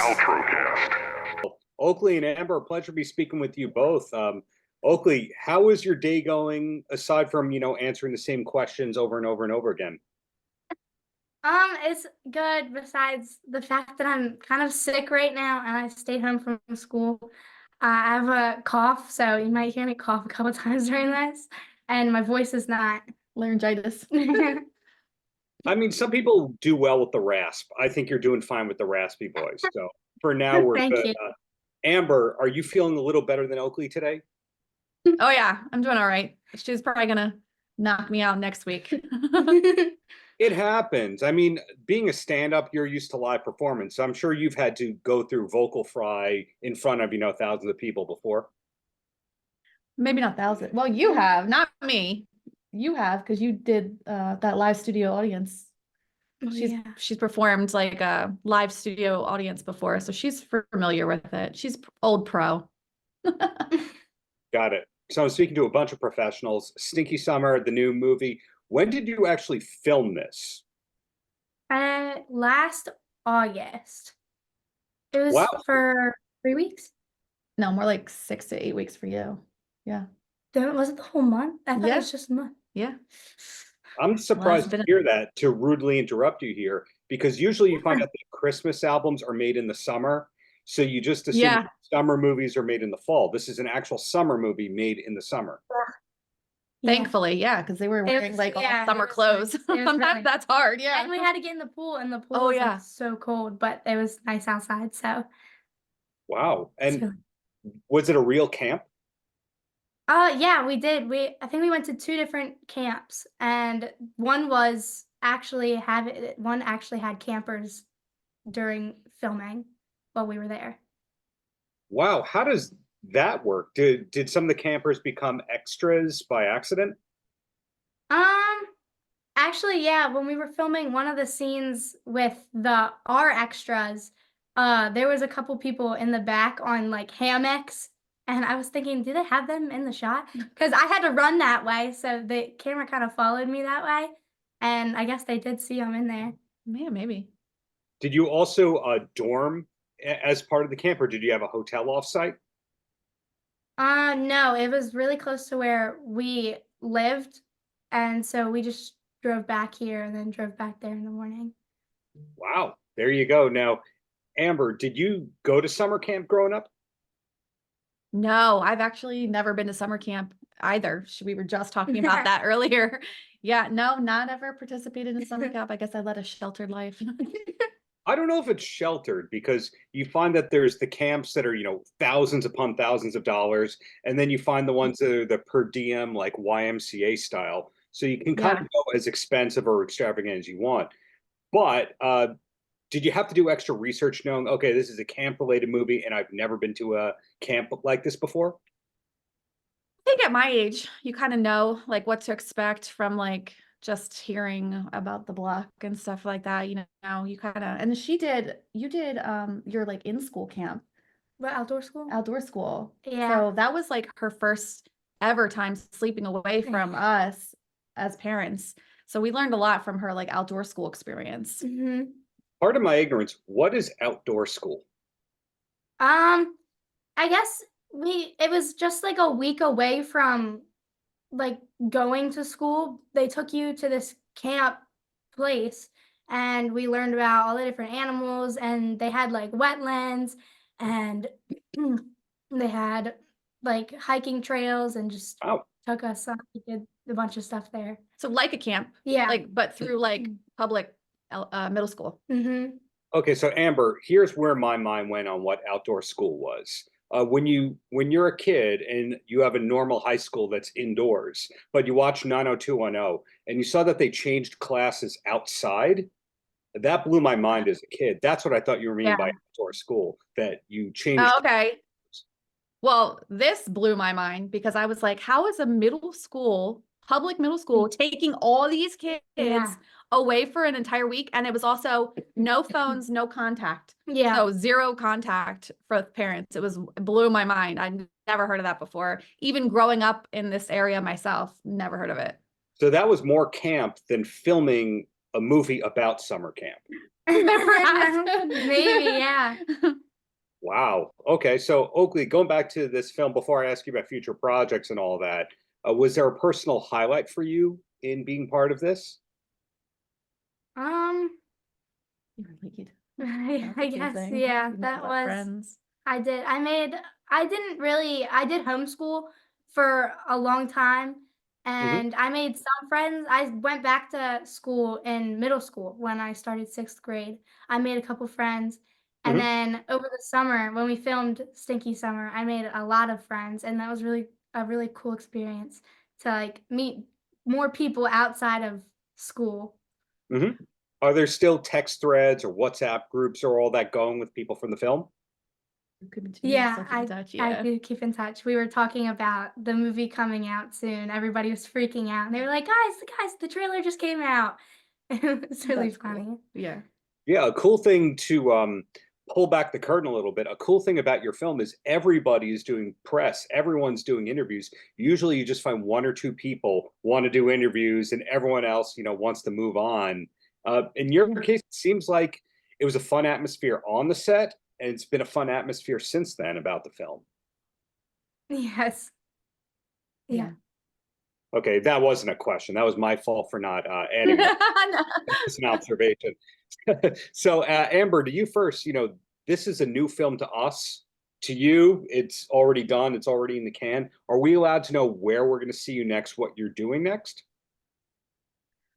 Paltrocast. Oakley and Amber, a pleasure to be speaking with you both. Oakley, how is your day going aside from, answering the same questions over and over and over again? It's good besides the fact that I'm kind of sick right now and I stayed home from school. I have a cough, so you might hear me cough a couple times during this, and my voice is not laryngitis. I mean, some people do well with the rasp. I think you're doing fine with the raspy voice. So for now, we're Thank good. you. Amber, are you feeling a little better than Oakley today? Oh yeah, I'm doing all right. She's probably gonna knock me out next week. It happens. I mean, being a stand-up, you're used to live performance. So I'm sure you've had to go through vocal fry in front of, thousands of people before. Maybe not thousands. Well, you have, not me. You have, because you did that live studio audience. Oh, yeah. She's performed like a live studio audience before, so she's familiar with it. She's old pro. Got it. So I'm speaking to a bunch of professionals. Stinky Summer, the new movie. When did you actually film this? Last August. It was Wow. for 3 weeks. No, more like 6 to 8 weeks for you. Yeah. Was it the whole month? I thought it Yeah. was just a month. Yeah. I'm surprised to hear that, to rudely interrupt you here, because usually you find out that Christmas albums are made in the summer. So you just assume summer movies are made in the fall. This is an actual summer movie made in the summer. Thankfully, yeah, because they were wearing all summer clothes. Nice. That's hard, yeah. And we had to get in the pool, and the pool was like, so cold, but it was nice outside. So. Wow. And was it a real camp? Yeah, we did. I think we went to 2 different camps, and one actually had campers during filming while we were there. Wow, how does that work? Did some of the campers become extras by accident? Actually, yeah, when we were filming one of the scenes with our extras, there was a couple people in the back on like hammocks. And I was thinking, do they have them in the shot? Because I had to run that way, so the camera kind of followed me that way. And I guess they did see them in there. Yeah, maybe. Did you also dorm as part of the camp, or did you have a hotel offsite? No, it was really close to where we lived. And so we just drove back here and then drove back there in the morning. Wow, there you go. Now, Amber, did you go to summer camp growing up? No, I've actually never been to summer camp either. We were just talking about that earlier. Yeah, no, not ever participated in summer camp. I guess I led a sheltered life. I don't know if it's sheltered, because you find that there's the camps that are, thousands upon thousands of dollars. And then you find the ones that are the per diem, like YMCA style. So you can kind of go as expensive or extravagant as you want. But did you have to do extra research knowing, okay, this is a camp related movie and I've never been to a camp like this before? I think at my age, you kind of know like what to expect from like just hearing about the block and stuff like that. You kind of, and you did your like in school camp. What, outdoor school? Outdoor school. Yeah. So that was like her first ever time sleeping away from us as parents. So we learned a lot from her like outdoor school experience. Mm-hmm. Part of my ignorance, what is outdoor school? I guess it was just like a week away from like going to school. They took you to this camp place and we learned about all the different animals, and they had like wetlands, and they had like hiking trails, and just took us we did a bunch of stuff there. So like a camp. Yeah. Like, but through like public middle school. Mm-hmm. Okay, so Amber, here's where my mind went on what outdoor school was. When you're a kid and you have a normal high school that's indoors, but you watch 90210 and you saw that they changed classes outside, that blew my mind as a kid. That's what I thought you were meaning by outdoor school, that you changed. Oh, okay. Well, this blew my mind because I was like, how is a public middle school taking all these kids away for an entire week? And it was also no phones, no contact. Yeah. So 0 contact for parents. It blew my mind. I'd never heard of that before. Even growing up in this area myself, never heard of it. So that was more camp than filming a movie about summer camp. Maybe, yeah. Wow. Okay. So Oakley, going back to this film before I ask you about future projects and all that, was there a personal highlight for you in being part of this? Um, You're lead. I That's a cool guess, thing. yeah, You met a that lot of was. friends. I didn't really, I did homeschool for a long time Hmm. and I made some friends. I went back to school in middle school when I started 6th grade. I made a couple friends. And Hmm. then over the summer, when we filmed Stinky Summer, I made a lot of friends. And that was really a really cool experience to like meet more people outside of school. Hmm. Are there still text threads or WhatsApp groups or all that going with people from the film? You could Yeah, still keep in touch. I Yeah. do keep in touch. We were talking about the movie coming out soon. Everybody was freaking out, and they were like, guys, the trailer just came out." It's really That's cool. funny. Yeah. Yeah, a cool thing to pull back the curtain a little bit. A cool thing about your film is everybody is doing press, everyone's doing interviews. Usually you just find one or two people want to do interviews and everyone else, wants to move on. In your Yeah. case, it seems like it was a fun atmosphere on the set, and it's been a fun atmosphere since then about the film. Yes. Yeah. Yeah. Okay, that wasn't a question. That was my fault for not adding that. No. It's an observation. So, Amber, to you first, this is a new film to us. To you, it's already done, it's already in the can. Are we allowed to know where we're going to see you next, what you're doing next?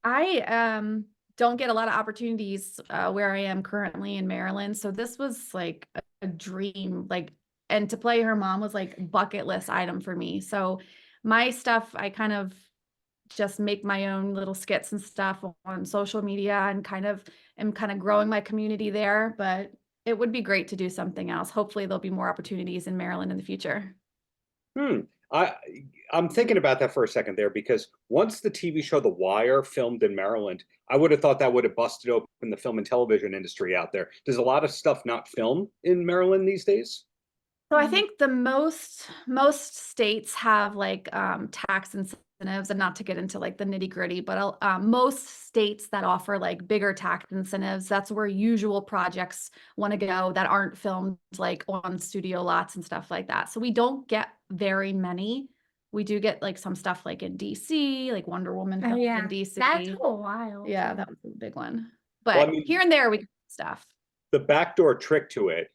I don't get a lot of opportunities where I am currently in Maryland. So this was like a dream, like, and to play her mom was like bucket list item for me. So my stuff, I kind of just make my own little skits and stuff on social media and am kind of growing my community there. But it would be great to do something else. Hopefully there'll be more opportunities in Maryland in the future. Hmm. I I'm thinking about that for a second there because once the TV show The Wire filmed in Maryland, I would have thought that would have busted open the film and television industry out there. Does a lot of stuff not film in Maryland these days? So I think the most states have like tax incentives, and not to get into like the nitty gritty, but most states that offer like bigger tax incentives, that's where usual projects want to go that aren't filmed like on studio lots and stuff like that. So we don't get very many. We do get like some stuff like in DC, like Wonder Woman Oh filmed in yeah. That DC. took a while Yeah, too. that was a big one. Well, I But mean, here and there we get stuff. the backdoor trick to it.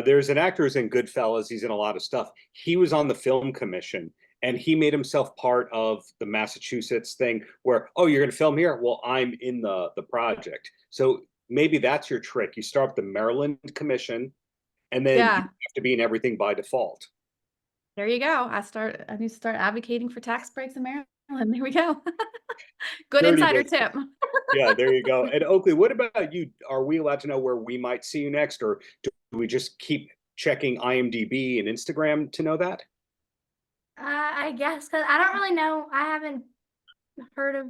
There's an actor who's in Goodfellas. He's in a lot of stuff. He was on the film commission and he made himself part of the Massachusetts thing where, oh, you're going to film here? Well, I'm in the project. So maybe that's your trick. You start with the Maryland commission and then you Yeah. have to be in everything by default. There you go. I need to start advocating for tax breaks in Maryland. There we go. Good Dirty insider business. tip. Yeah, there you go. And Oakley, what about you? Are we allowed to know where we might see you next, or do we just keep checking IMDb and Instagram to know that? I guess because I don't really know. I haven't heard of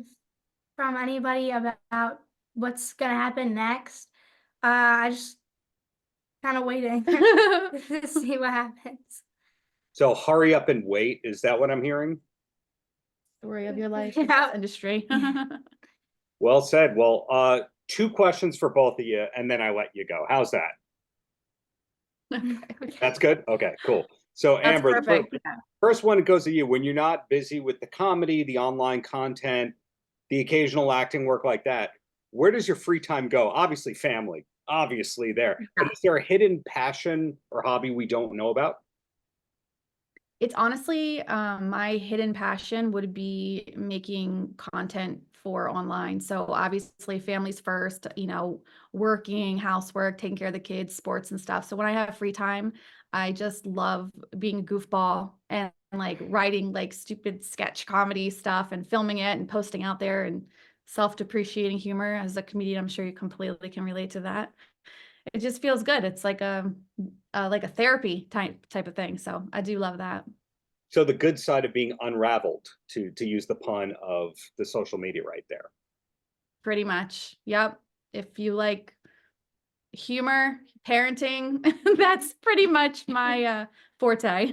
from anybody about what's gonna happen next. I just kind of waiting to see what happens. So hurry up and wait. Is that what I'm hearing? Story of your life in Yeah. this industry. Well said. Well, two questions for both of you, and then I let you go. How's that? Okay. That's good. Okay, cool. So That's Amber, the perfect. first one goes to you. When you're not busy with the comedy, the online content, the occasional acting work like that, where does your free time go? Obviously, family, obviously there. But is there a hidden passion or hobby we don't know about? It's honestly, my hidden passion would be making content for online. So obviously families first, working, housework, taking care of the kids, sports and stuff. So when I have free time, I just love being a goofball and like writing like stupid sketch comedy stuff and filming it and posting out there and self-depreciating humor. As a comedian, I'm sure you completely can relate to that. It just feels good. It's like a therapy type of thing. So I do love that. So the good side of being unraveled, to use the pun of the social media right there. Pretty much. Yep. If you like humor, parenting, that's pretty much my forte.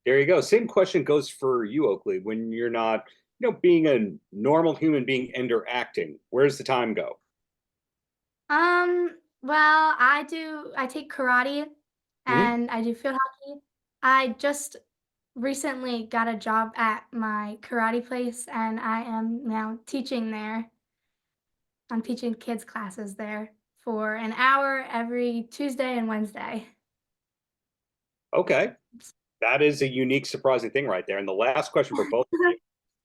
There you go. Same question goes for you, Oakley. When you're not, being a normal human being and or acting, where's the time go? Well, I take karate Mhm. and I do field hockey. I just recently got a job at my karate place and I am now teaching there. I'm teaching kids classes there for an hour every Tuesday and Wednesday. Okay. That is a unique, surprising thing right there. And the last question for both of you,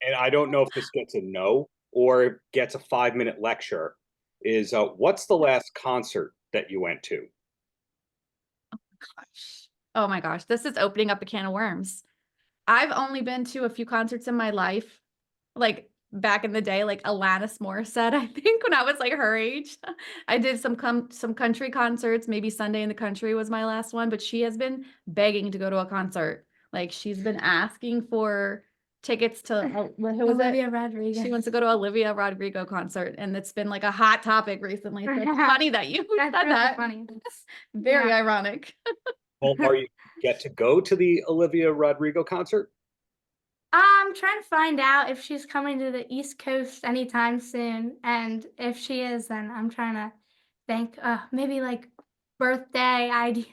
and I don't know if this gets a no or gets a 5-minute lecture, is what's the last concert that you went to? Gosh. Oh my gosh, this is opening up a can of worms. I've only been to a few concerts in my life, like back in the day, like Alanis Morissette, I think when I was like her age. I did some country concerts, maybe Sunday in the Country was my last one, but she has been begging to go to a concert. Like she's been asking for tickets to who was it? Olivia Rodrigo. She wants to go to Olivia Rodrigo concert, and it's been like a hot topic recently. So it's funny that you That's said really that. funny. Very Yeah. ironic. Well, are you get to go to the Olivia Rodrigo concert? I'm trying to find out if she's coming to the East Coast anytime soon, and if she is, then I'm trying to think, maybe like birthday idea,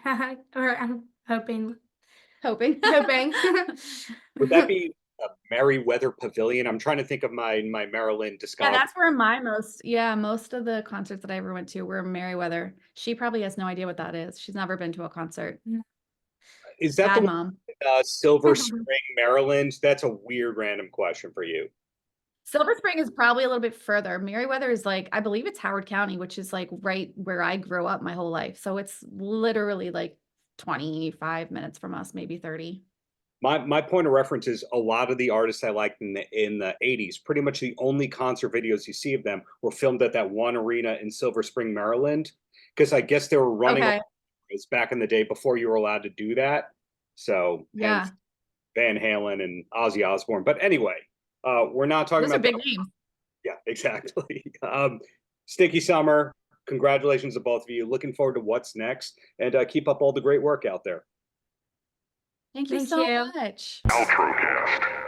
or I'm hoping. Hoping. Would that be a Merriweather Pavilion? I'm trying to think of my Maryland Yeah, discography. that's where most of the concerts that I ever went to were in Merriweather. She probably has no idea what that is. She's never been to a concert. Is that the Bad one, mom. Silver Spring, Maryland? That's a weird random question for you. Silver Spring is probably a little bit further. Merriweather is like, I believe it's Howard County, which is like right where I grew up my whole life. So it's literally like 25 minutes from us, maybe 30. My point of reference is a lot of the artists I liked in the 80s, pretty much the only concert videos you see of them were filmed at that one arena in Silver Spring, Maryland, because I guess they were running Okay. back in the day before you were allowed to do that. So Yeah. hence Van Halen and Ozzy Osbourne. But anyway, we're not talking Those are about big that. names. Yeah, exactly. Stinky Summer, congratulations to both of you. Looking forward to what's next, and keep up all the great work out there. Thank you Thank so you. much. Paltrocast.